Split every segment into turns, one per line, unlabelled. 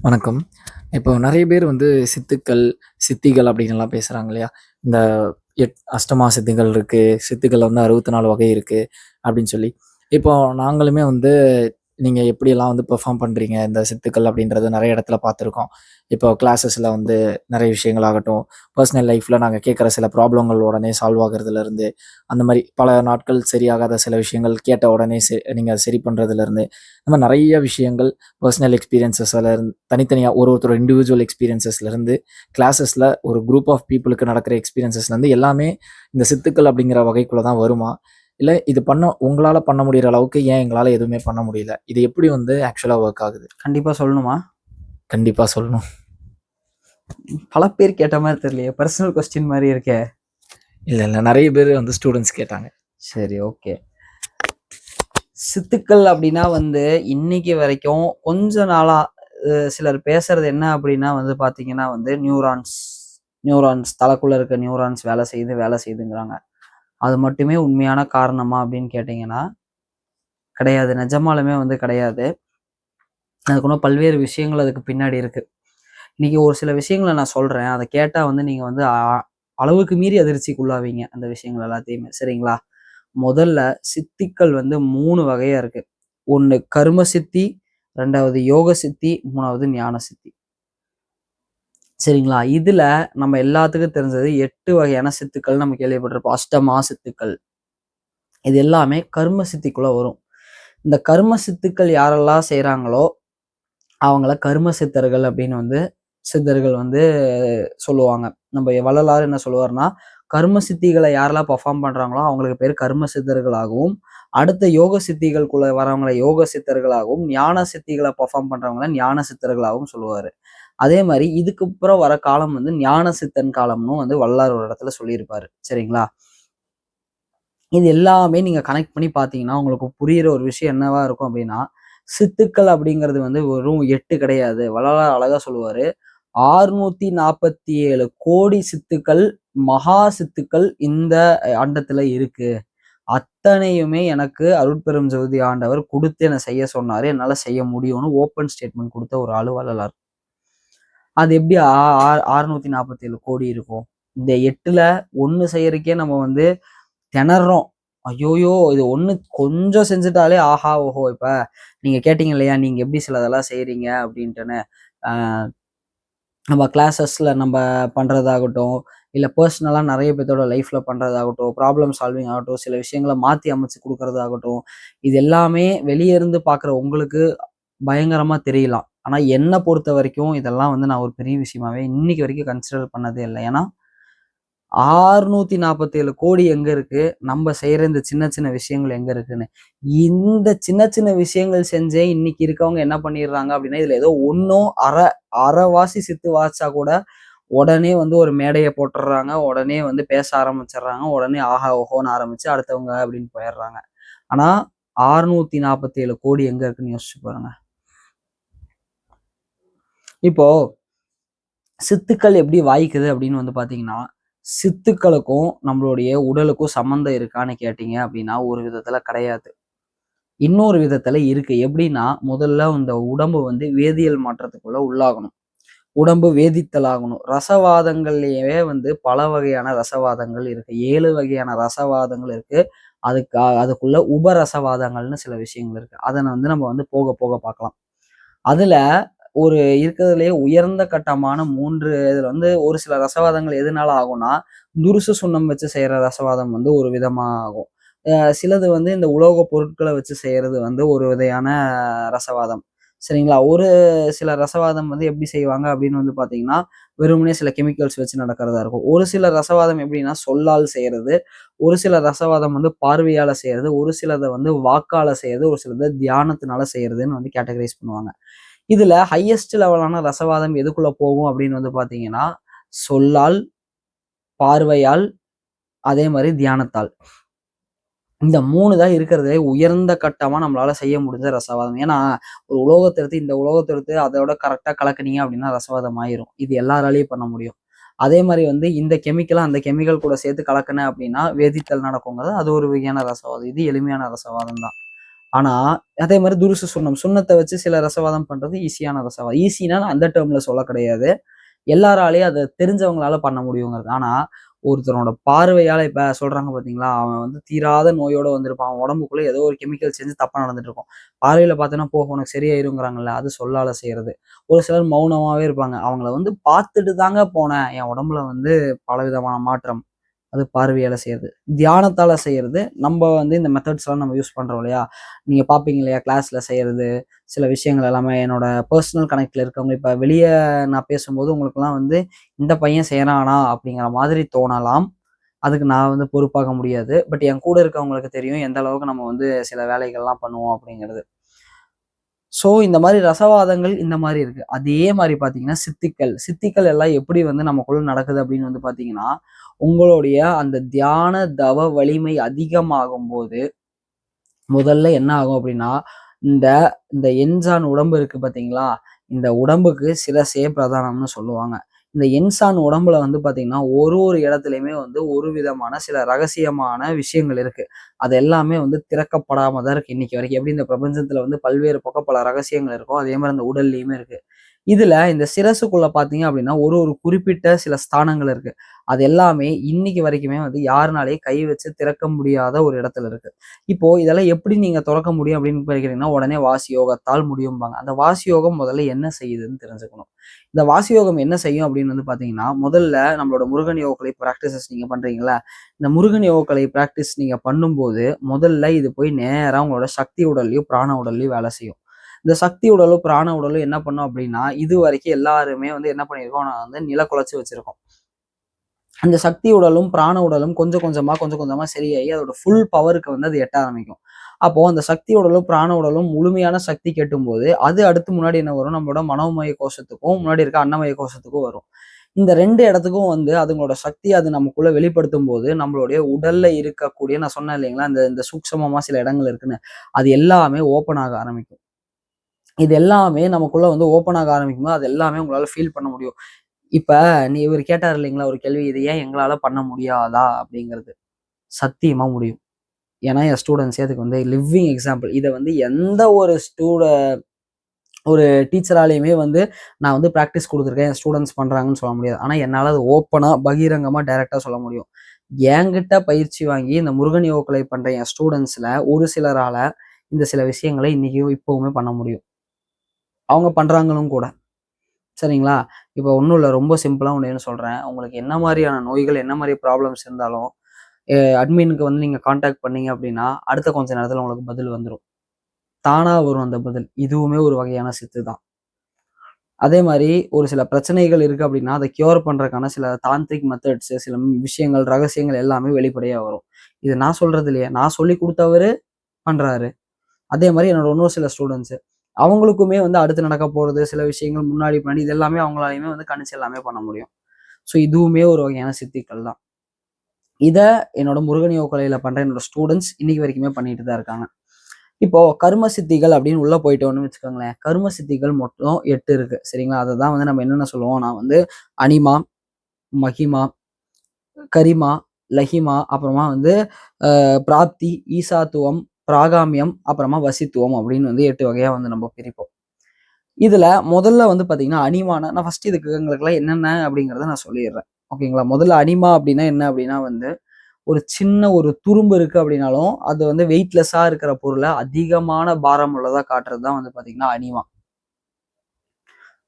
வணக்கம். இப்போ நெறைய பேர் வந்து சித்துக்கள், சித்திகள் அப்படின்னுலாம் பேசுறாங்க இல்லையா? இந்த அஷ்டமா சித்திகள் இருக்கு. சித்துக்கள்ல வந்து 64 வகை இருக்கு அப்படின்னு சொல்லி. இப்போ நாங்களுமே வந்து நீங்க எப்படியெல்லாம் வந்து பெர்ஃபார்ம் பண்றீங்க, இந்த சித்துக்கள் அப்படின்றது நெறைய இடத்துல பார்த்துருக்கோம். இப்போ கிளாஸஸ்ல வந்து நெறைய விஷயங்கள் ஆகட்டும், பர்சனல் லைஃப்ல நாங்க கேட்குற சில ப்ராப்ளங்கள் உடனே சால்வ் ஆகுறதுலருந்து, அந்த மாரி பல நாட்கள் சரியாகாத சில விஷயங்கள் கேட்ட உடனே நீங்க சரி பண்றதுலருந்து, இந்த மாரி நெறைய விஷயங்கள் பர்சனல் எக்ஸ்பீரியன்ஸஸ்ல தனித்தனியா ஒருத்தரோட இண்டிவிஜுவல் எக்ஸ்பீரியன்ஸஸ்லேருந்து, கிளாஸஸ்ல ஒரு குரூப் ஆஃப் பீப்பிளுக்கு நடக்கிற எக்ஸ்பீரியன்ஸஸ்லேருந்து எல்லாமே இந்த சித்துக்கள் அப்படிங்கிற வகைக்குள்ள தான் வருமா? இல்ல இது உங்களால பண்ண முடியிற அளவுக்கு ஏன் எங்களால எதுவுமே பண்ண முடியல? இது எப்படி வந்து ஆக்சுவலா வொர்க் ஆகுது?
கண்டிப்பா சொல்லணுமா?
கண்டிப்பா சொல்லணும்.
பல பேர் கேட்ட மாரி தெரியலையே! பெர்சனல் கொஸ்டின் மாரி இருக்கே!
இல்ல. நெறைய பேரு வந்து ஸ்டூடண்ட்ஸ் கேட்டாங்க.
சரி, ஓகே. சித்துக்கள் அப்டின்னா வந்து இன்னைக்கு வரைக்கும் கொஞ்ச நாளா சிலர் பேசுறது என்ன அப்டின்னா வந்து பார்த்தீங்கன்னா வந்து நியூரான்ஸ் தலைக்குள்ள இருக்க நியூரான்ஸ் வேல செய்யுதுங்கிறாங்க. அது மட்டுமே உண்மையான காரணமா அப்டின்னு கேட்டீங்கன்னா, கிடையாது. நிஜமாலுமே வந்து கிடையாது. அதுக்கு இன்னும் பல்வேறு விஷயங்கள் அதுக்கு பின்னாடி இருக்கு. இன்னைக்கு ஒரு சில விஷயங்கள நான் சொல்றேன். அத கேட்டா வந்து நீங்க வந்து அளவுக்கு மீறி அதிர்ச்சிக்குள்ளாவீங்க. அந்த விஷயங்கள் எல்லாத்தையுமே. சரிங்களா? முதல்ல சித்திகள் வந்து 3 வகையா இருக்கு. 1 கர்ம சித்தி, 2வது யோக சித்தி, 3வது ஞான சித்தி. சரிங்களா? இதுல நம்ம எல்லாத்துக்கும் தெரிஞ்சது 8 வகையான சித்துக்கள் நம்ம கேள்விப்பட்டிருப்போம். அஷ்டமா சித்துக்கள். இது எல்லாமே கர்ம சித்திக்குள்ள வரும். இந்த கர்ம சித்துக்கள் யாரெல்லாம் செய்றாங்களோ, அவங்கள கர்ம சித்தர்கள் அப்படின்னு வந்து சித்தர்கள் வந்து சொல்லுவாங்க. நம்ம வள்ளலார் என்ன சொல்லுவாருன்னா, கர்ம சித்திகள யாரெல்லாம் பெர்ஃபார்ம் பண்றாங்களோ, அவங்களுக்கு பேரு கர்ம சித்தர்களாகவும், அடுத்த யோக சித்திகளுக்குள்ள வரவங்கள யோக சித்தர்களாகவும், ஞான சித்திகள பெர்ஃபார்ம் பண்றவங்கள ஞான சித்தர்களாகவும் சொல்லுவாரு. அதே மாரி இதுக்கு அப்புறம் வர காலம் வந்து ஞான சித்தன் காலம்ன்னும் வந்து வள்ளலார் ஒரு இடத்துல சொல்லியிருப்பாரு. சரிங்களா? இது எல்லாமே நீங்க கனெக்ட் பண்ணி பார்த்தீங்கன்னா, உங்களுக்கு புரியிற ஒரு விஷயம் என்னவா இருக்கும் அப்டின்னா, சித்துக்கள் அப்படிங்கிறது வந்து வெறும் 8 கிடையாது. வள்ளலார் அழகா சொல்லுவாரு. 647 கோடி சித்துக்கள், மகா சித்துக்கள் இந்த அண்டத்துல இருக்கு. அத்தனையுமே எனக்கு அருட்பெரும் ஜோதி ஆண்டவர் குடுத்து என்ன செய்ய சொன்னாரு. என்னால செய்ய முடியும்னு ஓப்பன் ஸ்டேட்மெண்ட் குடுத்த ஒரு ஆளு வள்ளலார். அது எப்படி 647 கோடி இருக்கும்? இந்த 8ல 1 செய்யறதுக்கே நம்ம வந்து திணர்றோம். ஐய்யய்யோ! இது 1 கொஞ்சம் செஞ்சுட்டாலே ஆஹா! ஓஹோ! இப்ப நீங்க கேட்டீங்க இல்லையா? நீங்க எப்படி சிலதெல்லாம் செய்றீங்க அப்படின்ட்டுன்னு. அ நம்ம கிளாஸஸ்ல நம்ப பண்றதாகட்டும், இல்ல பெர்சனலா நெறைய பேத்தோட லைஃப்ல பண்றதாகட்டும், ப்ராப்ளம் சால்விங் ஆகட்டும், சில விஷயங்கள மாத்தி அமைச்சு குடுக்குறதாகட்டும், இது எல்லாமே வெளிய இருந்து பார்க்குற உங்களுக்கு பயங்கரமா தெரியலாம். ஆனா என்ன பொறுத்தவரைக்கும் இதெல்லாம் வந்து நான் ஒரு பெரிய விஷயமாவே இன்னைக்கு வரைக்கும் கன்சிடர் பண்ணதே இல்ல. ஏன்னா 647 கோடி எங்க இருக்கு? நம்ப செய்ற இந்த சின்ன சின்ன விஷயங்கள் எங்க இருக்குன்னு. இந்த சின்ன சின்ன விஷயங்கள் செஞ்சே இன்னைக்கு இருக்கவங்க என்ன பண்ணிடுறாங்க அப்படின்னா, இதுல ஏதோ ஒண்ணோ அரைவாசி சித்து வாச்சா கூட, உடனே வந்து ஒரு மேடைய போட்டுர்றாங்க. உடனே வந்து பேச ஆரம்பிச்சுடுறாங்க. உடனே ஆஹா! ஓஹோன்னு ஆரம்பிச்சு அடுத்தவங்க அப்படின்னு போயிடுறாங்க. ஆனா 647 கோடி எங்க இருக்குன்னு யோசிச்சு பாருங்க. இப்போ சித்துக்கள் எப்படி வாய்க்குது அப்படின்னு வந்து பார்த்தீங்கன்னா, சித்துக்களுக்கும் நம்மளுடைய உடலுக்கும் சம்மந்தம் இருக்கான்னு கேட்டீங்க அப்படின்னா, ஒரு விதத்துல கிடையாது. இன்னொரு விதத்துல இருக்கு. எப்படின்னா, முதல்ல இந்த உடம்பு வந்து வேதியியல் மாற்றத்துக்குள்ள உள்ளாகணும். உடம்பு வேதித்தல் ஆகணும். ரசவாதங்கள்லயே வந்து பல வகையான ரசவாதங்கள் இருக்கு. 7 வகையான ரசவாதங்கள் இருக்கு. அதுக்குள்ள உபரசவாதங்கள்னு சில விஷயங்கள் இருக்கு. அத வந்து நம்ம வந்து போக போக பார்க்கலாம். அதுல ஒரு இருக்கிறதுலயே உயர்ந்த கட்டமான 3 இதுல வந்து ஒரு சில ரசவாதங்கள் எதனால ஆகும்னா, துருசு சுண்ணம் வச்சு செய்யற ரசவாதம் வந்து ஒரு விதமா ஆகும். சிலது வந்து இந்த உலோக பொருட்கள வச்சு செய்யறது வந்து ஒரு வகையான ரசவாதம். சரிங்களா? ஒரு சில ரசவாதம் வந்து எப்படி செய்வாங்க அப்படின்னு வந்து பார்த்தீங்கன்னா, வெறுமனே சில கெமிக்கல்ஸ் வச்சு நடக்கிறதா இருக்கும். ஒரு சில ரசவாதம் எப்படின்னா சொல்லால் செய்யறது, ஒரு சில ரசவாதம் வந்து பார்வையால செய்யறது, ஒரு சிலத வந்து வாக்கால செய்யறது, ஒரு சிலத தியானத்தினால செய்யறதுன்னு வந்து கேட்டகரைஸ் பண்ணுவாங்க. இதுல ஹையஸ்ட் லெவலான ரசவாதம் எதுக்குள்ள போகும் அப்படின்னு வந்து பார்த்தீங்கன்னா, சொல்லால், பார்வையால், அதே மாரி தியானத்தால். இந்த 3 தான் இருக்கிறதுலே உயர்ந்த கட்டமா நம்மளால செய்ய முடிஞ்ச ரசவாதம். ஏன்னா, ஒரு உலோகத்த எடுத்து இந்த உலோகத்த எடுத்து அதோட கரெக்ட்டா கலக்குனீங்க அப்படின்னா ரசவாதம் ஆயிரும். இது எல்லாராலயும் பண்ண முடியும். அதே மாரி வந்து இந்த கெமிக்கல அந்த கெமிக்கல் கூட சேர்த்து கலக்குனேன் அப்படின்னா, வேதித்தல் நடக்குங்கிறது அது ஒரு வகையான ரசவாதம். இது எளிமையான ரசவாதம் தான். ஆனா அதே மாதிரி துருசு சுண்ணம், சுண்ணத்தை வச்சு சில ரசவாதம் பண்றது ஈஸியான ரசவாதம். ஈஸினா அந்த டேர்ம்ல சொல்ல கிடையாது. எல்லாராலையும் அத தெரிஞ்சவங்களால பண்ண முடியுங்கிறது. ஆனா, ஒருத்தனோட பார்வையால இப்ப சொல்றாங்க பார்த்தீங்களா, அவன் வந்து தீராத நோயோட வந்திருப்பான். அவன் உடம்புக்குள்ள ஏதோ ஒரு கெமிக்கல் செஞ்சு தப்பா நடந்துட்டு இருக்கும். பார்வையில பார்த்தோன்னா, "போ உனக்கு சரியாயிருங்கிறாங்கல்ல." அது சொல்லால செய்றது. ஒரு சிலர் மௌனமாவே இருப்பாங்க. அவங்கள வந்து பார்த்துட்டு தாங்க போனேன். என் உடம்புல வந்து பலவிதமான மாற்றம். அது பார்வையால செய்றது. தியானத்தால செய்றது. நம்ப வந்து இந்த மெத்தட்ஸ்லாம் நம்ம யூஸ் பண்றோம் இல்லையா? நீங்க பார்ப்பீங்க இல்லையா? கிளாஸ்ல செய்றது, சில விஷயங்கள் எல்லாமே என்னோட பெர்சனல் கனெக்ட்ல இருக்கவங்க இப்ப வெளிய நான் பேசும்போது உங்களுக்கெல்லாம் வந்து, "இந்த பையன் செய்றானா?" அப்படிங்கிற மாதிரி தோணலாம். அதுக்கு நான் வந்து பொறுப்பாக முடியாது. பட் என் கூட இருக்கவங்களுக்கு தெரியும், எந்த அளவுக்கு நம்ம வந்து சில வேலைகள்லாம் பண்ணுவோம் அப்படிங்கிறது. ஸோ, இந்த மாரி ரசவாதங்கள் இந்த மாரி இருக்கு. அதே மாரி பார்த்தீங்கன்னா, சித்திகள். சித்திகள் எல்லாம் எப்படி வந்து நமக்குள்ள நடக்குது அப்படின்னு வந்து பார்த்தீங்கன்னா, உங்களுடைய அந்த தியான தவ வலிமை அதிகமாகும்போது, முதல்ல என்ன ஆகும் அப்படின்னா, இந்த இந்த எண்சான் உடம்பு இருக்கு பார்த்தீங்களா? இந்த உடம்புக்கு சிரசே பிரதானம்னு சொல்லுவாங்க. இந்த எண்சான் உடம்புல வந்து பார்த்தீங்கன்னா, ஒரு ஒரு இடத்துலயுமே வந்து ஒரு விதமான சில ரகசியமான விஷயங்கள் இருக்கு. அது எல்லாமே வந்து திறக்கப்படாம தான் இருக்கு இன்னைக்கு வரைக்கும். எப்படி இந்த பிரபஞ்சத்துல வந்து பல்வேறு பக்கம் பல ரகசியங்கள் இருக்கோ, அதே மாரி அந்த உடல்லயுமே இருக்கு. இதுல இந்த சிரசுக்குள்ள பார்த்தீங்க அப்படின்னா, ஒரு ஒரு குறிப்பிட்ட சில ஸ்தானங்கள் இருக்கு. அது எல்லாமே இன்னைக்கு வரைக்குமே வந்து யாருனாலயும் கை வச்சு திறக்க முடியாத ஒரு இடத்துல இருக்கு. இப்போ இதெல்லாம் எப்படி நீங்க தொறக்க முடியும் அப்படின்னு கேட்டீங்கன்னா, உடனே வாசி யோகத்தால் முடியும்பாங்க. அந்த வாசி யோகம் முதல்ல என்ன செய்யுதுன்னு தெரிஞ்சுக்கணும். இந்த வாசி யோகம் என்ன செய்யும் அப்படின்னு வந்து பார்த்தீங்கன்னா, முதல்ல நம்மளோட முருகன் யோகக்கலை பிராக்டிசஸ் நீங்க பண்றீங்கல்ல, இந்த முருகன் யோகக்கலை பிராக்டிஸ் நீங்க பண்ணும்போது, முதல்ல இது போய் நேரா உங்களோட சக்தி உடல்லயும், பிராண உடல்லயும் வேலை செய்யும். இந்த சக்தி உடலும், பிராண உடலும் என்ன பண்ணும் அப்படின்னா, இதுவரைக்கும் எல்லாருமே வந்து என்ன பண்ணியிருக்கோம், நான் வந்து நிலக்குலைச்சு வச்சிருக்கோம். அந்த சக்தி உடலும், பிராண உடலும் கொஞ்சம் கொஞ்சமா சரியாகி அதோட ஃபுல் பவருக்கு வந்து அது எட்ட ஆரம்பிக்கும். அப்போ அந்த சக்தி உடலும், பிராண உடலும் முழுமையான சக்தி கெட்டும்போது, அது அடுத்து முன்னாடி என்ன வரும், நம்மளோட மனோமய கோஷத்துக்கும், முன்னாடி இருக்க அன்னமய கோஷத்துக்கும் வரும். இந்த 2 இடத்துக்கும் வந்து அதுங்களோட சக்திய அது நமக்குள்ள வெளிப்படுத்தும்போது, நம்மளுடைய உடல்ல இருக்கக்கூடிய நான் சொன்னேன் இல்லைங்களா, இந்த இந்த சூக்ஷமமா சில இடங்கள் இருக்குன்னு, அது எல்லாமே ஓப்பன் ஆக ஆரம்பிக்கும். இது எல்லாமே நமக்குள்ள வந்து ஓப்பன் ஆக ஆரம்பிக்கும்போது, அது எல்லாமே உங்களால ஃபீல் பண்ண முடியும். இப்ப இவரு கேட்டாரு இல்லைங்களா ஒரு கேள்வி, "இது ஏன் எங்களால பண்ண முடியாதா?" அப்படிங்கிறது. சத்தியமா முடியும். ஏன்னா என் ஸ்டூடண்ட்ஸே அதுக்கு வந்து லிவிங் எக்ஸாம்பிள். இத வந்து எந்த ஒரு ஒரு டீச்சராலயுமே வந்து நான் வந்து பிராக்டிஸ் குடுத்துருக்கேன். என் ஸ்டூடண்ட்ஸ் பண்றாங்கன்னு சொல்ல முடியாது. ஆனா என்னால அது ஓப்பனா, பகிரங்கமா, டைரக்ட்டா சொல்ல முடியும். என்கிட்ட பயிற்சி வாங்கி இந்த முருகன் யோகக்கலை பண்ற என் ஸ்டூடண்ட்ஸ்ல ஒரு சிலரால இந்த சில விஷயங்கள இன்னைக்கும் இப்பவுமே பண்ண முடியும். அவங்க பண்றாங்களும் கூட. சரிங்களா? இப்ப ஒண்ணும் இல்ல. ரொம்ப சிம்பிளா ஒண்ணே ஒண்ணு சொல்றேன். உங்களுக்கு என்ன மாரியான நோய்கள், என்ன மாரி ப்ராப்ளம்ஸ் இருந்தாலும், அட்மினுக்கு வந்து நீங்க கான்டாக்ட் பண்ணீங்க அப்டின்னா, அடுத்த கொஞ்ச நேரத்துல உங்களுக்கு பதில் வந்துரும். தானா வரும் அந்த பதில். இதுவுமே ஒரு வகையான சித்து தான். அதே மாரி ஒரு சில பிரச்சனைகள் இருக்கு அப்டின்னா, அத கியூர் பண்றதுக்கான சில தாந்திரிக் மெத்தட்ஸ், சில விஷயங்கள், ரகசியங்கள் எல்லாமே வெளிப்படையா வரும். இது நான் சொல்றது இல்லையே. நான் சொல்லிக் குடுத்தவரு பண்றாரு. அதே மாரி என்னோட இன்னொரு சில ஸ்டூடண்ட்ஸ். அவங்களுக்குமே வந்து அடுத்து நடக்க போறது, சில விஷயங்கள் முன்னாடி, பின்னாடி இது எல்லாமே அவங்களாலயுமே வந்து கணிச்சு எல்லாமே பண்ண முடியும். ஸோ இதுவுமே ஒரு வகையான சித்திகள் தான். இத என்னோட முருகன் யோக கலையில பண்ற என்னோட ஸ்டூடண்ட்ஸ் இன்னைக்கு வரைக்குமே பண்ணிட்டு தான் இருக்காங்க. இப்போ கர்ம சித்திகள் அப்படின்னு உள்ள போயிட்டோம்னு வச்சுக்கோங்களேன். கர்ம சித்திகள் மொத்தம் 8 இருக்கு. சரிங்களா? அததான் வந்து நம்ம என்னென்ன சொல்லுவோம், நான் வந்து அனிமா, மகிமா, கரிமா, லஹிமா, அப்புறமா வந்து பிராப்தி, ஈசாத்துவம், பிராகாமியம், அப்புறமா வசித்துவம் அப்படின்னு வந்து 8 வகையா வந்து நம்ம பிரிப்போம். இதுல முதல்ல வந்து பாத்தீங்கன்னா, அனிமானா நான் ஃபர்ஸ்ட் இதுக்கு எங்களுக்கெல்லாம் என்னென்ன அப்படிங்கிறத நான் சொல்லிடுறேன். ஓகேங்களா? முதல்ல அனிமா அப்படின்னா என்ன அப்படின்னா வந்து, ஒரு சின்ன ஒரு துரும்பு இருக்கு அப்படின்னாலும், அது வந்து வெயிட்லெஸ்ஸா இருக்கிற பொருள அதிகமான பாரம் உள்ளதா காட்டுறது தான் வந்து பாத்தீங்கன்னா அனிமா.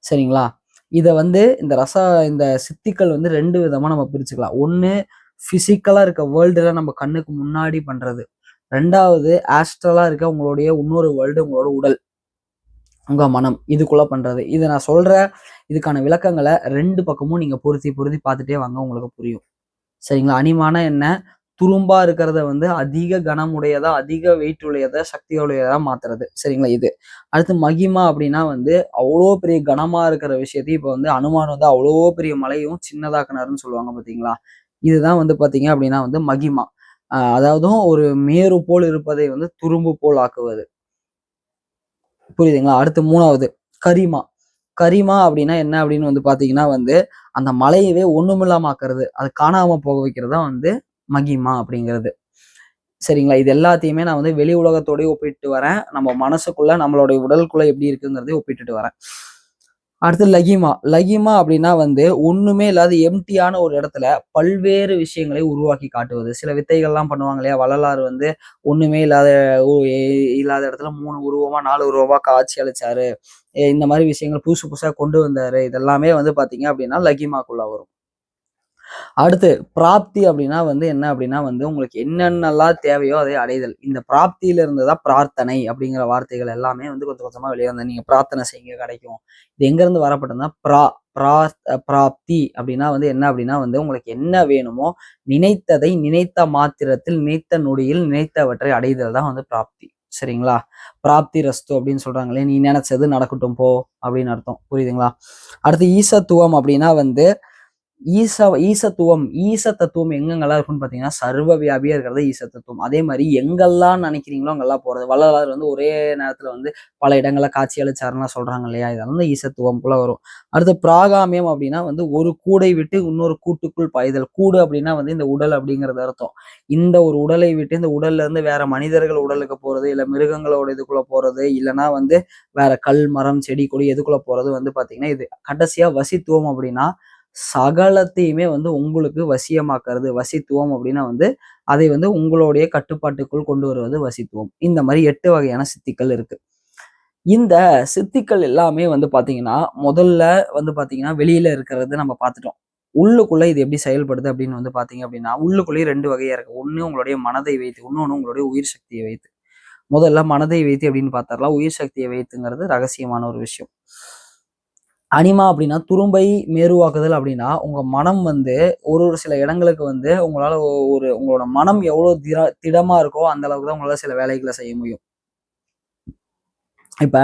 சரிங்களா? இத வந்து இந்த சித்திகள் வந்து 2 விதமா நம்ம பிரிச்சுக்கலாம். ஒண்ணு பிசிக்கலா இருக்க வேர்ல்டுல நம்ம கண்ணுக்கு முன்னாடி பண்றது. 2வது ஆஸ்ட்ரலா இருக்க உங்களுடைய இன்னொரு வேர்ல்டு உங்களோட உடல். உங்க மனம். இதுக்குள்ள பண்றது. இத நான் சொல்ற இதுக்கான விளக்கங்கள 2 பக்கமும் நீங்க பொருத்தி, பொருத்தி பார்த்துட்டே வாங்க உங்களுக்கு புரியும். சரிங்களா? அனிமானா என்ன? துரும்பா இருக்கிறத வந்து அதிக கனமுடையதா, அதிக வெயிட் உடையதா, சக்தி உடையதா மாத்துறது. சரிங்களா? இது. அடுத்து மகிமா அப்படின்னா வந்து, அவ்ளோ பெரிய கனமா இருக்கிற விஷயத்தையும் இப்ப வந்து அனுமான் வந்து அவ்ளோ பெரிய மலையும் சின்னதாக்குனாருன்னு சொல்லுவாங்க பார்த்தீங்களா? இதுதான் வந்து பார்த்தீங்க அப்படின்னா வந்து மகிமா. அதாவதும் ஒரு மேரு போல் இருப்பதை வந்து துரும்பு போல் ஆக்குவது. புரியுதுங்களா? அடுத்து 3வது கரிமா. கரிமா அப்படின்னா என்ன அப்படின்னு வந்து பார்த்தீங்கன்னா வந்து, அந்த மலையவே ஒண்ணுமில்லாம ஆக்குறது. அது காணாம போக வைக்கிறது தான் வந்து மகிமா அப்படிங்கிறது. சரிங்களா? இது எல்லாத்தையுமே நான் வந்து வெளி உலகத்தோடயே ஒப்பிட்டு வரேன். நம்ம மனசுக்குள்ள, நம்மளுடைய உடலுக்குள்ள எப்படி இருக்குங்கிறதையும் ஒப்பிட்டுட்டு வரேன். அடுத்து லகிமா. லகிமா அப்படின்னா வந்து ஒண்ணுமே இல்லாத எம்ப்டியான ஒரு இடத்துல பல்வேறு விஷயங்களை உருவாக்கி காட்டுவது. சில வித்தைகள்லாம் பண்ணுவாங்க இல்லையா? வள்ளலார் வந்து ஒண்ணுமே இல்லாத இல்லாத இடத்துல 3 உருவமா, 4 உருவமா காட்சி அளிச்சாரு. இந்த மாரி விஷயங்கள் புதுசு புதுசா கொண்டு வந்தாரு. இதெல்லாமே வந்து பார்த்தீங்க அப்படின்னா, லகிமாக்குள்ள வரும். அடுத்து பிராப்தி அப்படின்னா வந்து என்ன அப்படின்னா வந்து உங்களுக்கு என்னென்னலாம் தேவையோ அதை அடைதல். இந்த பிராப்தியில இருந்து தான் பிரார்த்தனை அப்படிங்கிற வார்த்தைகள் எல்லாமே வந்து கொஞ்சம் கொஞ்சமா வெளிய வந்தது. நீங்க பிரார்த்தனை செய்யுங்க கிடைக்கும். இது எங்க இருந்து வரப்பட்டதுன்னா பிராப்தி அப்படின்னா வந்து என்ன அப்படின்னா வந்து உங்களுக்கு என்ன வேணுமோ நினைத்ததை நினைத்த மாத்திரத்தில், நினைத்த நொடியில், நினைத்தவற்றை அடைதல் தான் வந்து பிராப்தி. சரிங்களா? பிராப்தி ரஸ்து அப்படின்னு சொல்றாங்களே, நீ நினைச்சது நடக்கட்டும் போ அப்படின்னு அர்த்தம். புரியுதுங்களா? அடுத்து ஈசத்துவம் அப்படின்னா வந்து ஈசத்துவம், ஈச தத்துவம் எங்கெங்கெல்லாம் இருக்குன்னு பார்த்தீங்கன்னா, சர்வ வியாபியா இருக்கிறது ஈச தத்துவம். அதே மாரி எங்கெல்லாம் நினைக்கிறீங்களோ அங்கெல்லாம் போறது. வள்ளலார் வந்து ஒரே நேரத்துல வந்து பல இடங்கள்ல காட்சி அளிச்சாருன்னுலாம் சொல்றாங்க இல்லையா? இதெல்லாம் வந்து ஈசத்துவம்குள்ள வரும். அடுத்து பிராகாமியம் அப்படின்னா வந்து ஒரு கூடை விட்டு இன்னொரு கூட்டுக்குள் பாய்தல். கூடு அப்படின்னா வந்து இந்த உடல் அப்படிங்கிறது அர்த்தம். இந்த ஒரு உடலை விட்டு இந்த உடல்ல இருந்து வேற மனிதர்கள் உடலுக்கு போறது, இல்ல மிருகங்களோட இதுக்குள்ள போறது, இல்லன்னா வந்து வேற கல், மரம், செடி, கொடி எதுக்குள்ள போறது வந்து பார்த்தீங்கன்னா, இது. கடைசியா வசித்துவம் அப்படின்னா சகலத்தையுமே வந்து உங்களுக்கு வசியமாக்குறது. வசித்துவம் அப்படின்னா வந்து, அதை வந்து உங்களுடைய கட்டுப்பாட்டுக்குள் கொண்டு வருவது வசித்துவம். இந்த மாரி 8 வகையான சித்திகள் இருக்கு. இந்த சித்திகள் எல்லாமே வந்து பார்த்தீங்கன்னா, முதல்ல வந்து பார்த்தீங்கன்னா, வெளியில இருக்கிறது நம்ம பார்த்துட்டோம். உள்ளுக்குள்ள இது எப்படி செயல்படுது அப்படின்னு வந்து பார்த்தீங்க அப்படின்னா, உள்ளுக்குள்ளேயே 2 வகையா இருக்கு. ஒண்ணு உங்களுடைய மனதை வைத்து, இன்னொன்னு உங்களுடைய உயிர் சக்தியை வைத்து. முதல்ல மனதை வைத்து அப்படின்னு பார்த்தரலாம். உயிர் சக்தியை வைத்துங்கிறது ரகசியமான ஒரு விஷயம். அனிமா அப்படின்னா துரும்பை மேருவாக்குதல் அப்படின்னா, உங்க மனம் வந்து ஒரு ஒரு சில இடங்களுக்கு வந்து உங்களால ஒரு உங்களோட மனம் எவ்வளோ திடமா இருக்கோ, அந்த அளவுக்கு தான் உங்களால சில வேலைகள செய்ய முடியும். இப்ப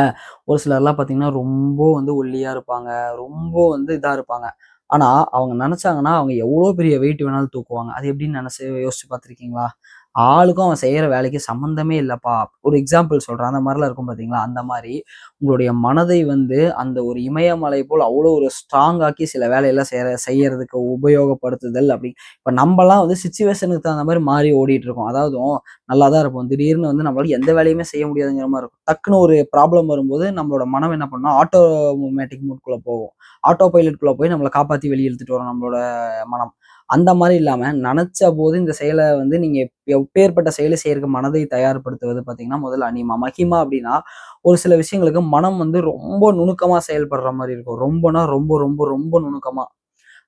ஒரு சிலர்லாம் பார்த்தீங்கன்னா, ரொம்ப வந்து ஒல்லியா இருப்பாங்க. ரொம்ப வந்து இதா இருப்பாங்க. ஆனா, அவங்க நெனச்சாங்கன்னா, அவங்க எவ்வளோ பெரிய வெயிட் வேணாலும் தூக்குவாங்க. அது எப்படின்னு நெனச்சு யோசிச்சு பார்த்துருக்கீங்களா? ஆளுக்கும் அவன் செய்யற வேலைக்கும் சம்மந்தமே இல்லப்பா. ஒரு எக்ஸாம்பிள் சொல்றேன். அந்த மாரிலாம் இருக்கும் பார்த்தீங்களா? அந்த மாரி உங்களுடைய மனதை வந்து அந்த ஒரு இமயமலை போல் அவ்வளோ ஒரு ஸ்ட்ராங் ஆக்கி சில வேலையெல்லாம் செய்யறதுக்கு உபயோகப்படுத்துதல் அப்படி இப்ப நம்பலாம் வந்து சிச்சுவேஷனுக்கு தகுந்த மாரி மாறி ஓடிட்டு இருக்கோம். அதாவதும் நல்லா தான் இருப்போம். திடீர்னு வந்து நம்மளால எந்த வேலையுமே செய்ய முடியாதுங்கிற மாரி இருக்கும். டக்குனு ஒரு ப்ராப்ளம் வரும்போது நம்மளோட மனம் என்ன பண்ணும், ஆட்டோமேட்டிக் மோட்குள்ள போகும். ஆட்டோ பைலட்குள்ள போய் நம்மள காப்பாத்தி வெளிய இழுத்துட்டு வரும் நம்மளோட மனம். அந்த மாரி இல்லாம, நனச்ச போது இந்த செயல வந்து நீங்க எப்பேர்ப்பட்ட செயலை செய்யறதுக்கு மனதை தயார்படுத்துவது பார்த்தீங்கன்னா, முதல்ல அனிமா. மகிமா அப்படின்னா, ஒரு சில விஷயங்களுக்கு மனம் வந்து ரொம்ப நுணுக்கமா செயல்படுற மாரி இருக்கும். ரொம்பனா ரொம்ப ரொம்ப ரொம்ப நுணுக்கமா.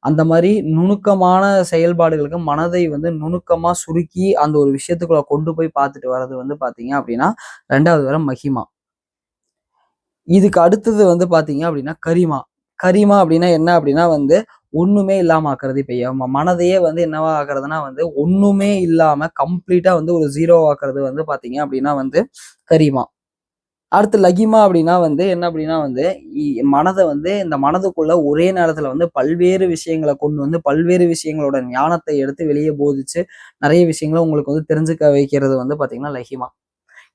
அந்த மாரி நுணுக்கமான செயல்பாடுகளுக்கு மனதை வந்து நுணுக்கமா சுருக்கி, அந்த ஒரு விஷயத்துக்குள்ள கொண்டு போய் பார்த்துட்டு வர்றது வந்து பார்த்தீங்க அப்படின்னா, 2வது வர மகிமா. இதுக்கு அடுத்தது வந்து பார்த்தீங்க அப்படின்னா, கரிமா. கரிமா அப்படின்னா என்ன அப்படின்னா வந்து, ஒண்ணுமே இல்லாம ஆக்குறது. இப்ப மனதையே வந்து என்னவா ஆக்குறதுன்னா வந்து, ஒண்ணுமே இல்லாம கம்ப்ளீட்டா வந்து ஒரு 0 ஆக்குறது வந்து பார்த்தீங்க அப்படின்னா வந்து கரிமா. அடுத்து லகிமா அப்படின்னா வந்து என்ன அப்படின்னா வந்து, மனத வந்து இந்த மனதுக்குள்ள ஒரே நேரத்துல வந்து பல்வேறு விஷயங்கள கொண்டு வந்து, பல்வேறு விஷயங்களோட ஞானத்தை எடுத்து வெளிய போதிச்சு, நெறைய விஷயங்கள உங்களுக்கு வந்து தெரிஞ்சுக்க வைக்கிறது வந்து பார்த்தீங்கன்னா லகிமா.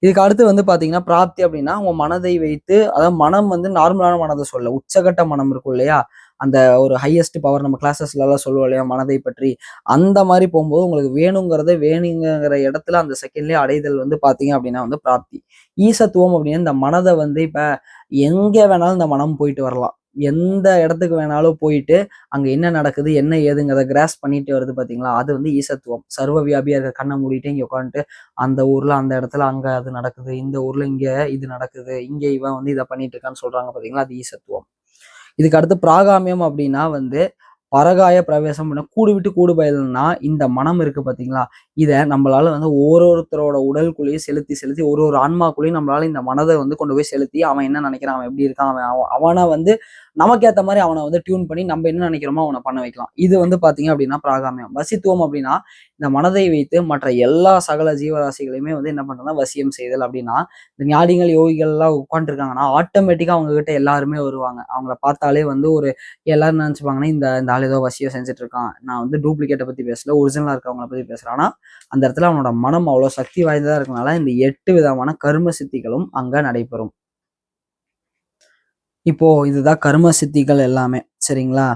இதுக்கு அடுத்து வந்து பார்த்தீங்கன்னா, பிராப்தி அப்படின்னா, உங்க மனதை வைத்து அதாவது மனம் வந்து நார்மலான மனத சொல்லல. உச்சகட்ட மனம் இருக்கும் இல்லையா? அந்த ஒரு ஹையஸ்ட் பவர் நம்ம கிளாஸஸ்லலாம் சொல்லுவோம் இல்லையா? மனதை பற்றி. அந்த மாரி போம்போது உங்களுக்கு வேணுங்கிறத வேணுங்கிற இடத்துல அந்த செகண்ட்லயே அடைதல் வந்து பார்த்தீங்க அப்படின்னா வந்து பிராப்தி. ஈசத்துவம் அப்படின்னா, இந்த மனத வந்து இப்ப எங்க வேணாலும் இந்த மனம் போயிட்டு வரலாம். எந்த இடத்துக்கு வேணாலும் போயிட்டு, அங்க என்ன நடக்குது, என்ன ஏதுங்கிறத கிராஸ்ப் பண்ணிட்டு வருது பார்த்தீங்களா? அது வந்து ஈசத்துவம். சர்வ வியாபியா இருக்க கண்ண மூடிட்டு இங்க உட்காந்துட்டு அந்த ஊர்ல, அந்த இடத்துல அங்க அது நடக்குது. இந்த ஊர்ல இங்க இது நடக்குது. இங்க இவன் வந்து இத பண்ணிட்டு இருக்கான்னு சொல்றாங்க பார்த்தீங்களா? அது ஈசத்துவம். இதுக்கு அடுத்து பிராகாமியம் அப்படின்னா வந்து, பரகாய பிரவேசம் அப்படின்னா கூடு விட்டு கூடு பாய்தல்னா, இந்த மனம் இருக்கு பார்த்தீங்களா? இத நம்மளால வந்து ஒருத்தரோட உடலுக்குள்ளேயும் செலுத்தி, செலுத்தி ஒரு ஒரு ஆன்மாக்குள்ளேயும் நம்மளால இந்த மனத வந்து கொண்டு போய் செலுத்தி, அவன் என்ன நினைக்கிறான்? அவன் எப்படி இருக்கான்? அவன வந்து நமக்கு ஏத்த மாரி அவன வந்து டியூன் பண்ணி நம்ம என்ன நினைக்கிறோமோ அவன பண்ண வைக்கலாம். இது வந்து பார்த்தீங்க அப்படின்னா பிராகாமியம். வசித்துவம் அப்படின்னா, இந்த மனதை வைத்து மற்ற எல்லா சகல ஜீவராசிகளையுமே வந்து என்ன பண்றதுன்னா, வசியம் செய்தல் அப்படின்னா, இந்த ஞானிகள், யோகிகள்லாம் உட்காந்துருக்காங்கன்னா, ஆட்டோமேட்டிக்கா அவங்க கிட்ட எல்லாருமே வருவாங்க. அவங்கள பார்த்தாலே வந்து ஒரு எல்லாரும் நினைச்சுப்பாங்கன்னா, இந்த இந்த ஆள் ஏதோ வசியம் செஞ்சுட்டு இருக்கான். நான் வந்து டூப்ளிகேட்ட பத்தி பேசல. ஒரிஜினலா இருக்கவங்கள பத்தி பேசுறேன். ஆனா, அந்த இடத்துல அவனோட மனம் அவ்வளோ சக்தி வாய்ந்ததா இருக்கனால, இந்த 8 விதமான கர்ம சித்திகளும் அங்க நடைபெறும். இப்போ இதுதான் கர்ம சித்திகள் எல்லாமே. சரிங்களா?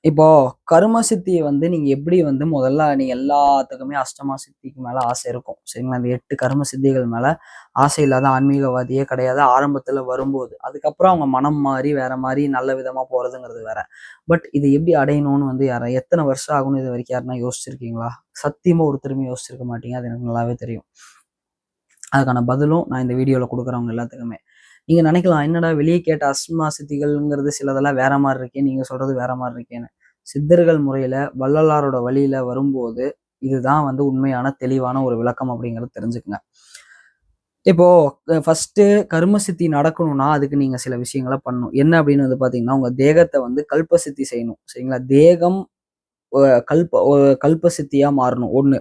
இப்போ கரும சித்திய வந்து நீங்க எப்படி வந்து முதல்ல நீங்க எல்லாத்துக்குமே அஷ்டமா சித்திக்கு மேல ஆசை இருக்கும். சரிங்களா? அந்த 8 கரும சித்திகள் மேல ஆசை இல்லாத ஆன்மீகவாதியே கிடையாது. ஆரம்பத்துல வரும்போது. அதுக்கப்புறம் அவங்க மனம் மாறி வேற மாரி நல்ல விதமா போறதுங்கிறது வேற. பட் இத எப்படி அடையணும்னு வந்து எத்தன வருஷம் ஆகும்னு இதுவரைக்கும் யாருன்னா யோசிச்சிருக்கீங்களா? சத்தியமா ஒருத்தருமே யோசிச்சிருக்க மாட்டீங்க. அது எனக்கு நல்லாவே தெரியும். அதுக்கான பதிலும் நான் இந்த வீடியோல குடுக்குறவங்க எல்லாத்துக்குமே. நீங்க நினைக்கலாம், என்னடா வெளிய கேட்ட அஸ்மா சித்திகள்ங்கிறது சிலதெல்லாம் வேற மாரி இருக்கே. நீங்க சொல்றது வேற மாரி இருக்கேன்னு. சித்தர்கள் முறையில வள்ளலாரோட வழியில வரும்போது, இதுதான் வந்து உண்மையான தெளிவான ஒரு விளக்கம் அப்படிங்கிறத தெரிஞ்சுக்கங்க. இப்போ ஃபர்ஸ்ட்டு கர்ம சித்தி நடக்கணும்னா, அதுக்கு நீங்க சில விஷயங்கள பண்ணணும். என்ன அப்படின்னு வந்து பார்த்தீங்கன்னா, உங்க தேகத்த வந்து கல்ப சித்தி செய்யணும். சரிங்களா? தேகம் அ கல்ப சித்தியா மாறணும் 1.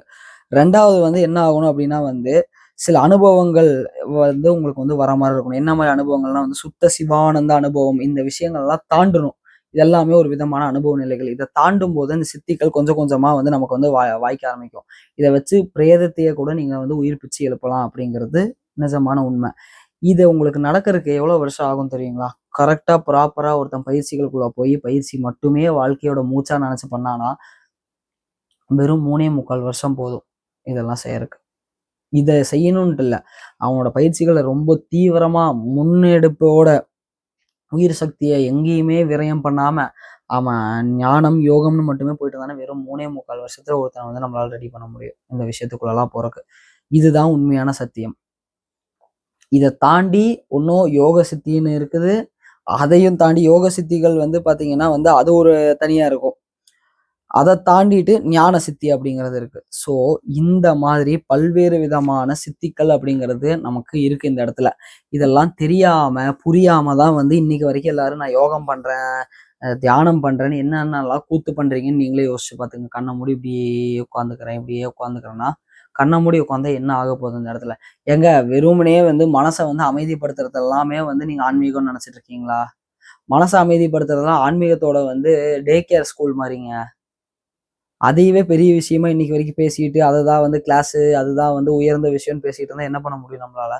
2வது வந்து என்ன ஆகணும் அப்படின்னா வந்து, சில அனுபவங்கள் வந்து உங்களுக்கு வந்து வர மாரி இருக்கணும். என்ன மாரி அனுபவங்கள்னா வந்து சுத்த சிவானந்த அனுபவம். இந்த விஷயங்கள்லாம் தாண்டணும். இது எல்லாமே ஒரு விதமான அனுபவ நிலைகள். இத தாண்டும்போது இந்த சித்திகள் கொஞ்சம் கொஞ்சமா வந்து நமக்கு வந்து வாய்க்க ஆரம்பிக்கும். இத வச்சு பிரேதத்தையே கூட நீங்க வந்து உயிர்ப்பிச்சு எழுப்பலாம் அப்படிங்கிறது நிஜமான உண்மை. இது உங்களுக்கு நடக்கறதுக்கு எவ்வளோ வருஷம் ஆகும் தெரியுங்களா? கரெக்ட்டா ப்ராப்பரா ஒருத்தன் பயிற்சிகளுக்குள்ள போய் பயிற்சி மட்டுமே வாழ்க்கையோட மூச்சா நெனச்சு பண்ணானா, வெறும் 3 1/4 வருஷம் போதும். இதெல்லாம் செய்யறக்கு. இத செய்யணுன்ட்டு இல்ல. அவனோட பயிற்சிகள ரொம்ப தீவிரமா முன்னெடுப்போட, உயிர் சக்திய எங்கேயுமே விரயம் பண்ணாம, அவன் ஞானம், யோகம்னு மட்டுமே போயிட்டு இருந்தானா, வெறும் 3 1/4 வருஷத்துல ஒருத்தன வந்து நம்மளால ரெடி பண்ண முடியும். இந்த விஷயத்துக்குள்ளலாம் போறக்கு. இதுதான் உண்மையான சத்தியம். இத தாண்டி இன்னும் யோக சித்தின்னு இருக்குது. அதையும் தாண்டி யோக சித்திகள் வந்து பார்த்தீங்கன்னா வந்து, அது ஒரு தனியா இருக்கும். அத தாண்டிட்டு ஞான சித்தி அப்படிங்கிறது இருக்கு. ஸோ, இந்த மாதிரி பல்வேறு விதமான சித்திகள் அப்படிங்கிறது நமக்கு இருக்கு இந்த இடத்துல. இதெல்லாம் தெரியாம, புரியாம தான் வந்து இன்னைக்கு வரைக்கும் எல்லாரும் நான் யோகம் பண்றேன், தியானம் பண்றேன்னு என்னென்னலாம் கூத்து பண்றீங்கன்னு நீங்களே யோசிச்சு பார்த்துங்க. கண்ண மூடி இப்படியே உட்காந்துக்கிறேன், இப்படியே உட்காந்துக்கிறேன்னா, கண்ண மூடி உட்காந்தா என்ன ஆக போகுது இந்த இடத்துல? ஏங்க வெறுமனே வந்து மனச வந்து அமைதிப்படுத்துறது எல்லாமே வந்து நீங்க ஆன்மீகம்னு நெனச்சுட்டு இருக்கீங்களா? மனச அமைதிப்படுத்துறதெல்லாம் ஆன்மீகத்தோட வந்து டே கேர் ஸ்கூல் மாரிங்க. அதையவே பெரிய விஷயமா இன்னைக்கு வரைக்கும் பேசிட்டு, அததான் வந்து கிளாஸு, அதுதான் வந்து உயர்ந்த விஷயம்னு பேசிட்டு இருந்தா என்ன பண்ண முடியும் நம்மளால?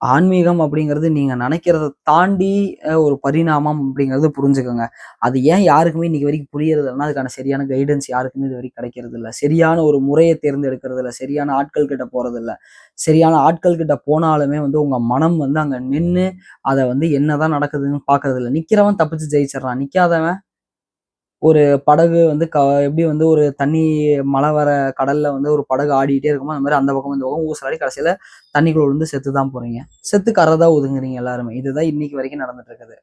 ஆன்மீகம் அப்படிங்கிறது நீங்க நெனைக்கிறத தாண்டி ஒரு பரிணாமம் அப்படிங்கிறத புரிஞ்சுக்கங்க. அது ஏன் யாருக்குமே இன்னைக்கு வரைக்கும் புரியறது இல்லன்னா, அதுக்கான சரியான கைடன்ஸ் யாருக்குமே இதுவரைக்கும் கிடைக்கிறது இல்ல. சரியான ஒரு முறைய தேர்ந்தெடுக்கிறது இல்ல. சரியான ஆட்கள் கிட்ட போறதில்ல. சரியான ஆட்கள் கிட்ட போனாலுமே வந்து உங்க மனம் வந்து அங்க நின்னு, அத வந்து என்னதான் நடக்குதுன்னு பார்க்கறதில்ல. நிக்கிறவன் தப்பிச்சு ஜெயிச்சுடுறான். நிக்காதவன் ஒரு படகு வந்து எப்படி வந்து ஒரு தண்ணி மழை வர கடல்ல வந்து ஒரு படகு ஆடிட்டே இருக்குமோ, அந்த மாரி அந்த பக்கம் இந்த பக்கம் ஊசலாடி கடைசியில தண்ணிக்குள்ள விழுந்து செத்து தான் போறீங்க. செத்து கரை தான் ஒதுங்குறீங்க எல்லாருமே. இதுதான் இன்னைக்கு வரைக்கும் நடந்துட்டு இருக்குது.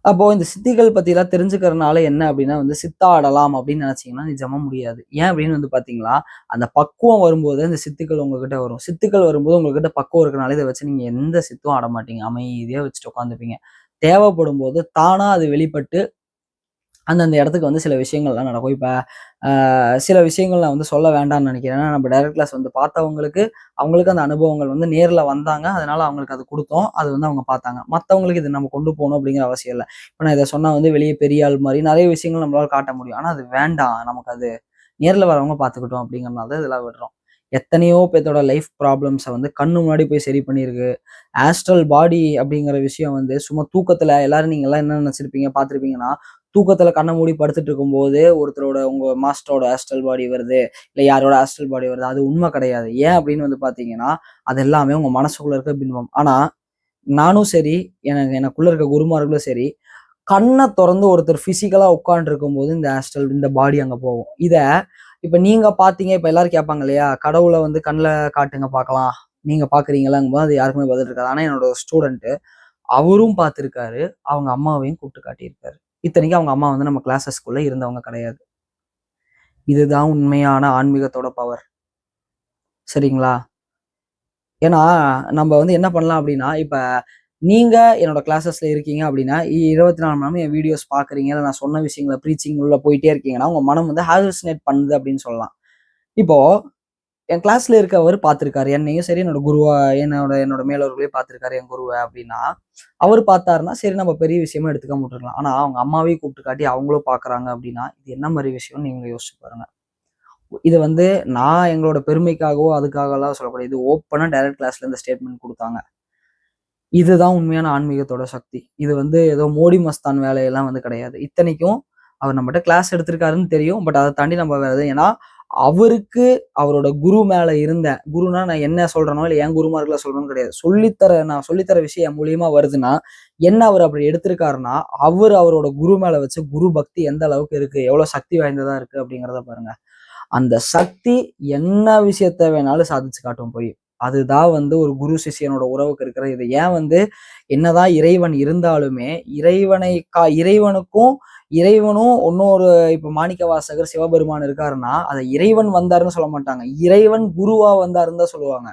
அப்போ இந்த சித்திகள் பத்திலாம் தெரிஞ்சுக்கிறனால என்ன அப்டின்னா வந்து சித்தாடலாம் அப்டின்னு நெனச்சீங்கன்னா நிஜமா முடியாது. ஏன் அப்டின்னு வந்து பார்த்தீங்களா, அந்த பக்குவம் வரும்போது இந்த சித்துக்கள் உங்ககிட்ட வரும். சித்துக்கள் வரும்போது உங்ககிட்ட பக்குவம் இருக்கனால இத வச்சு நீங்க எந்த சித்தும் ஆட மாட்டீங்க. அமைதியா வச்சுட்டு உட்காந்துப்பீங்க. தேவைப்படும்போது தானா அது வெளிப்பட்டு அந்தந்த இடத்துக்கு வந்து சில விஷயங்கள்லாம் நடக்கும். இப்ப அ சில விஷயங்கள் நான் வந்து சொல்ல வேண்டாம்னு நெனைக்கிறேன். ஏன்னா நம்ம டைரக்ட் கிளாஸ் வந்து பார்த்தவங்களுக்கு, அவங்களுக்கு அந்த அனுபவங்கள் வந்து நேர்ல வந்தாங்க. அதனால அவங்களுக்கு அது குடுத்தோம். அது வந்து அவங்க பார்த்தாங்க. மத்தவங்களுக்கு இத நம்ம கொண்டு போணும் அப்படிங்கிற அவசியம் இல்ல. இப்ப நான் இத சொன்னா வந்து வெளிய பெரிய ஆள் மாரி நெறைய விஷயங்கள் நம்மளால காட்ட முடியும். ஆனா அது வேண்டாம். நமக்கு அது நேர்ல வரவங்க பார்த்துக்கட்டும் அப்படிங்கிறனால தான் இதெல்லாம் விடுறோம். எத்தனையோ பேத்தோட லைஃப் ப்ராப்ளம்ஸ வந்து கண்ணு முன்னாடி போய் சரி பண்ணியிருக்கு. ஆஸ்ட்ரல் பாடி அப்படிங்கிற விஷயம் வந்து சும்மா தூக்கத்துல எல்லாரும் நீங்கலாம் என்ன நெனச்சிருப்பீங்க, பார்த்திருப்பீங்கன்னா, தூக்கத்துல கண்ண மூடி படுத்துட்டு இருக்கும்போது, ஒருத்தரோட உங்க மாஸ்டரோட ஆஸ்ட்ரல் பாடி வருது. இல்ல யாரோட ஆஸ்ட்ரல் பாடி வருது. அது உண்ம கிடையாது. ஏன் அப்படின்னு வந்து பார்த்தீங்கன்னா, அது எல்லாமே உங்க மனசுக்குள்ள இருக்க பின்பம். ஆனா, நானும் சரி, எனக்குள்ள இருக்க குருமார்களும் சரி, கண்ண தொறந்து ஒருத்தர் பிசிக்கலா உட்கார்ந்திருக்கும்போது, இந்த ஆஸ்ட்ரல் இந்த பாடி அங்க போகும். இப்ப நீங்க பார்த்தீங்க, இப்ப எல்லாரும் கேட்பாங்க இல்லையா? கடவுள வந்து கண்ல காட்டுங்க பார்க்கலாம். நீங்க பார்க்குறீங்களாங்கும்போது, அது யாருக்குமே பதில் இருக்காது. ஆனா என்னோட ஸ்டூடண்ட் அவரும் பார்த்திருக்காரு. அவங்க அம்மாவையும் கூப்பிட்டு காட்டியிருக்காரு. இத்தனைக்கும் அவங்க அம்மா வந்து நம்ம கிளாஸஸ்க்குள்ள இருந்தவங்க கிடையாது. இதுதான் உண்மையான ஆன்மீகத்தோட பவர். சரிங்களா? ஏன்னா, நம்ப வந்து என்ன பண்ணலாம் அப்டின்னா, இப்ப நீங்க என்னோட கிளாஸஸ்ல இருக்கீங்க அப்டின்னா, 24 மணி நேரமும் என் வீடியோஸ் பார்க்குறீங்க. இல்ல நான் சொன்ன விஷயங்கள ப்ரீச்சிங் உள்ள போயிட்டே இருக்கீங்கன்னா, உங்க மனம் வந்து ஹாலுசினேட் பண்ணுது அப்டின்னு சொல்லலாம். இப்போ என் கிளாஸ்ல இருக்கவரு பார்த்திருக்காரு. என்னையும் சரி, என்னோட என்னோட மேலோர்களையும் பார்த்திருக்காரு, என் குருவ அப்டின்னா, அவரு பார்த்தாருன்னா, சரி நம்ம பெரிய விஷயமா எடுத்துக்காம விட்டுறலாம். ஆனா, அவங்க அம்மாவையும் கூப்பிட்டு காட்டி அவங்களும் பார்க்குறாங்க அப்டின்னா, இது என்ன மாரி விஷயம்னு நீங்களே யோசிச்சு பாருங்க. இது வந்து நான் எங்களோட பெருமைக்காகவோ, அதுக்காகலாம் சொல்லக்கூடாது. இது ஓப்பனா டைரக்ட் கிளாஸ்ல இந்த ஸ்டேட்மெண்ட் குடுத்தாங்க. இதுதான் உண்மையான ஆன்மீகத்தோட சக்தி. இது வந்து ஏதோ மோடி மஸ்தான் வேலையெல்லாம் வந்து கிடையாது. இத்தனைக்கும் அவர் நம்மட்ட கிளாஸ் எடுத்திருக்காருன்னு தெரியும். பட் அத தாண்டி நம்ம வேற ஏன்னா, அவருக்கு அவரோட குரு மேல இருந்த குருனா நான் என்ன சொல்றேனோ, இல்ல என் குருமார்கள சொல்றேன்னு கிடையாது. நான் சொல்லித்தர விஷயம் என் மூலியமா வருதுன்னா, என்ன அவர் அப்படி எடுத்திருக்காருன்னா, அவரோட குரு மேல வச்ச குரு பக்தி எந்த அளவுக்கு இருக்கு, எவ்வளவு சக்தி வாய்ந்ததா இருக்கு அப்படிங்கிறத பாருங்க. அந்த சக்தி என்ன விஷயத்த வேணாலும் சாதிச்சு காட்டும் போய். அதுதான் வந்து ஒரு குரு சிஷ்யனோட உறவுக்கு இருக்கிற இது. ஏன் வந்து என்னதான் இறைவன் இருந்தாலுமே, இறைவனும் இன்னொரு இப்ப மாணிக்கவாசகர் சிவபெருமான் இருக்காருன்னா, அத இறைவன் வந்தாருன்னு சொல்ல மாட்டாங்க. இறைவன் குருவா வந்தாருன்னு தான் சொல்லுவாங்க.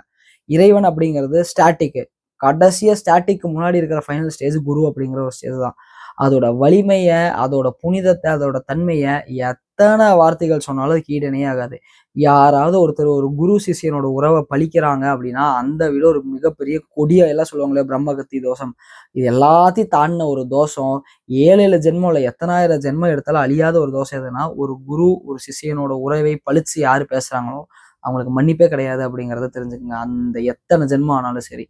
இறைவன் அப்படிங்கிறது ஸ்டாட்டிக். கடைசியா ஸ்டாட்டிக்கு முன்னாடி இருக்கிற ஃபைனல் ஸ்டேஜ் குரு அப்படிங்கிற ஒரு ஸ்டேஜ் தான். அதோட வலிமைய, அதோட புனிதத்த, அதோட தன்மைய எத்தன வார்த்தைகள் சொன்னாலும் அதுக்கு ஈடு இணையே ஆகாது. யாராவது ஒருத்தர் ஒரு குரு சிஷ்யனோட உறவ பழிக்கிறாங்க அப்படின்னா, அந்த விட ஒரு மிகப்பெரிய கொடிய எல்லாம் சொல்லுவாங்களே பிரம்மகத்தி தோஷம். இது எல்லாத்தையும் தாண்டின ஒரு தோஷம். 7, 7 ஜென்மம் இல்ல எத்தனாயிரம் ஜென்மம் எடுத்தாலும் அழியாத ஒரு தோஷம் எதுன்னா, ஒரு குரு, ஒரு சிஷ்யனோட உறவை பழிச்சு யாரு பேசுறாங்களோ, அவங்களுக்கு மன்னிப்பே கிடையாது அப்படிங்கிறத தெரிஞ்சுக்கங்க. அந்த எத்தன ஜென்மம் ஆனாலும் சரி.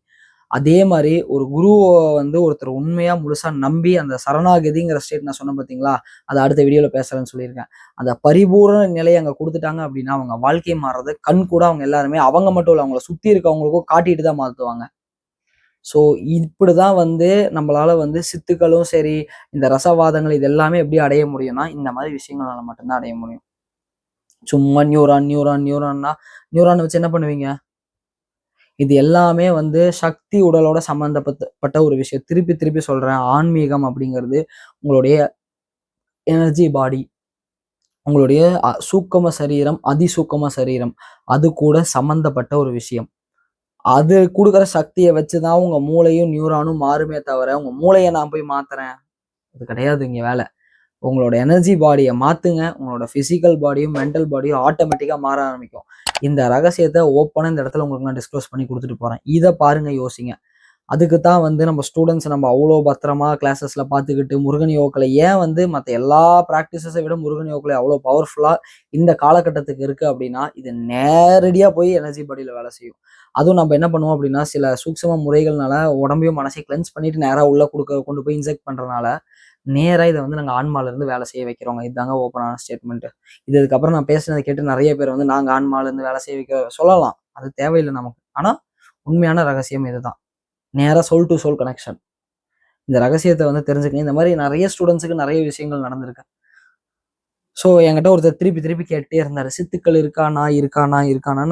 அதே மாரி ஒரு குருவ வந்து ஒருத்தர் உண்மையா முழுசா நம்பி அந்த சரணாகதிங்கிற ஸ்டேட் நான் சொன்னேன் பார்த்தீங்களா? அத அடுத்த வீடியோல பேசுறேன்னு சொல்லியிருக்கேன். அந்த பரிபூரண நிலைய அங்க குடுத்துட்டாங்க அப்டின்னா, அவங்க வாழ்க்கை மாறுறது கண்கூட அவங்க எல்லாருமே அவங்க மட்டும் இல்ல, அவங்கள சுத்தி இருக்கவங்களுக்கும் காட்டிட்டு தான் மாத்துவாங்க. ஸோ இப்படிதான் வந்து நம்மளால வந்து சித்துக்களும் சரி, இந்த ரசவாதங்கள் இது எல்லாமே எப்படி அடைய முடியும்னா, இந்த மாரி விஷயங்களால மட்டும் தான் அடைய முடியும். சும்மா நியூரான வச்சு என்ன பண்ணுவீங்க? இது எல்லாமே வந்து சக்தி உடலோட சம்பந்தப்பட்ட ஒரு விஷயம். திருப்பி திருப்பி சொல்றேன். ஆன்மீகம் அப்படிங்கிறது உங்களுடைய எனர்ஜி பாடி, உங்களுடைய சூக்கம சரீரம், அதிசூக்கம சரீரம். அது கூட சம்பந்தப்பட்ட ஒரு விஷயம். அது குடுக்குற சக்திய வச்சு தான் உங்க மூளையும், நியூரானும் மாறுமே தவிர, உங்க மூளைய நான் போய் மாத்துறேன். அது கிடையாது இங்க வேல. உங்களோட எனர்ஜி பாடிய மாத்துங்க. உங்களோட பிசிக்கல் பாடியும், மென்டல் பாடியும் ஆட்டோமேட்டிக்கா மாற ஆரம்பிக்கும். இந்த ரகசியத்த ஓப்பனா இந்த இடத்துல உங்களுக்கு நான் டிஸ்குளோஸ் பண்ணி குடுத்துட்டு போறேன். இத பாருங்க, யோசிங்க. அதுக்கு தான் வந்து நம்ம ஸ்டூடண்ட்ஸ் நம்ம அவ்வளோ பத்திரமா கிளாஸஸ்ல பார்த்துக்கிட்டு முருகன் யோகாக்களை ஏன் வந்து மற்ற எல்லா ப்ராக்டிசஸை விட முருகன் யோகாக்களை அவ்வளோ பவர்ஃபுல்லா இந்த காலகட்டத்துக்கு இருக்கு அப்படின்னா, இது நேரடியா போய் எனர்ஜி பாடியில வேலை செய்யும். அதுவும் நம்ம என்ன பண்ணுவோம் அப்படின்னா, சில சூக்ஷ்ம முறைகள்னால உடம்பையும் மனசையும் கிளென்ஸ் பண்ணிட்டு நேரா உள்ள கொண்டு போய் இன்ஜெக்ட் பண்றதுனால நேரா இதை வந்து நாங்க ஆன்மால இருந்து வேலை செய்ய வைக்கிறோங்க. இதுதாங்க ஓப்பனான ஸ்டேட்மெண்ட். இதுக்கப்புறம் நான் பேசுனதை கேட்டு நிறைய பேர் வந்து நாங்க ஆன்மால இருந்து வேலை செய்ய வைக்க சொல்லலாம். அது தேவையில்லை நமக்கு. ஆனா உண்மையான ரகசியம் இதுதான். நேரா சோல் டு சோல் கனெக்ஷன். இந்த ரகசியத்தை வந்து தெரிஞ்சுக்கங்க. இந்த மாதிரி நிறைய ஸ்டூடெண்ட்ஸுக்கு நிறைய விஷயங்கள் நடந்திருக்கு. ஸோ என்கிட்ட ஒருத்தர் திருப்பி திருப்பி கேட்டே இருந்தாரு. சித்துக்கள் இருக்கானா?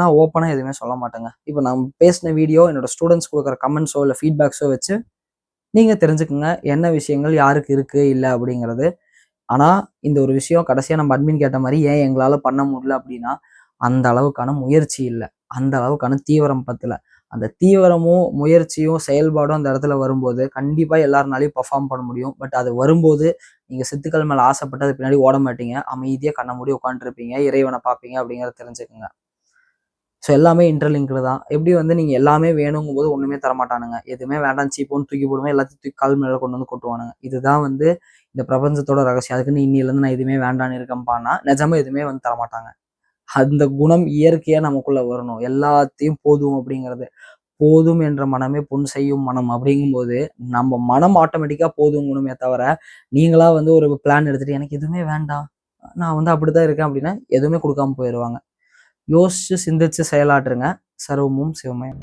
நான் ஓப்பனா எதுவுமே சொல்ல மாட்டேங்க. இப்போ நான் பேசின வீடியோ என்னோட ஸ்டூடெண்ட்ஸ் கொடுக்குற கமெண்ட்ஸோ இல்லை ஃபீட்பேக்ஸோ வச்சு நீங்க தெரிஞ்சுக்குங்க என்ன விஷயங்கள் யாருக்கு இருக்கு இல்லை அப்படிங்கிறது. ஆனா இந்த ஒரு விஷயம் கடைசியா நம்ம அட்மின் கேட்ட மாதிரி ஏன் எங்களால பண்ண முடியல அப்படின்னா, அந்த அளவுக்கான முயற்சி இல்லை, அந்த அளவுக்கான தீவிரம் பத்தல. அந்த தீவிரமும் முயற்சியும் செயல்பாடும் அந்த இடத்துல வரும்போது கண்டிப்பா எல்லாருனாலையும் பெர்ஃபார்ம் பண்ண முடியும். பட் அது வரும்போது நீங்க சித்துக்கள் மேல ஆசைப்பட்டு அது பின்னாடி ஓட மாட்டீங்க. அமைதியா கண்ண மூடி உட்காந்துருப்பீங்க, இறைவனை பார்ப்பீங்க அப்படிங்கிறத தெரிஞ்சுக்குங்க. ஸோ எல்லாமே இன்டர்லிங்க்டு தான். எப்படி வந்து நீங்க எல்லாமே வேணுங்கும் போது ஒண்ணுமே தரமாட்டானுங்க. எதுவுமே வேண்டாம் சீப்போன்னு தூக்கி போடுவேன், எல்லாத்தையும் தூக்கி கால் மேல கொண்டு வந்து கொட்டுவானுங்க. இதுதான் வந்து இந்த பிரபஞ்சத்தோட ரகசியம். அதுக்குன்னு இன்னிலிருந்து நான் எதுவுமே வேண்டான்னு இருக்கேன்ப்பான்னா நிஜமா எதுவுமே வந்து தரமாட்டாங்க. அந்த குணம் இயற்கையா நமக்குள்ள வரணும். எல்லாத்தையும் போதும் அப்படிங்கிறது. போதும் என்ற மனமே பொன் செய்யும் மனம் அப்படிங்கும்போது, நம்ம மனம் ஆட்டோமேட்டிக்கா போதுங்கணுமே தவிர, நீங்களா வந்து ஒரு பிளான் எடுத்துட்டு எனக்கு எதுவுமே வேண்டாம், நான் வந்து அப்படித்தான் இருக்கேன் அப்படின்னா, எதுவுமே குடுக்காம போயிருவாங்க. யோசிச்சு சிந்திச்சு செயலாற்றுங்க. சர்வமும் சிவமயம்.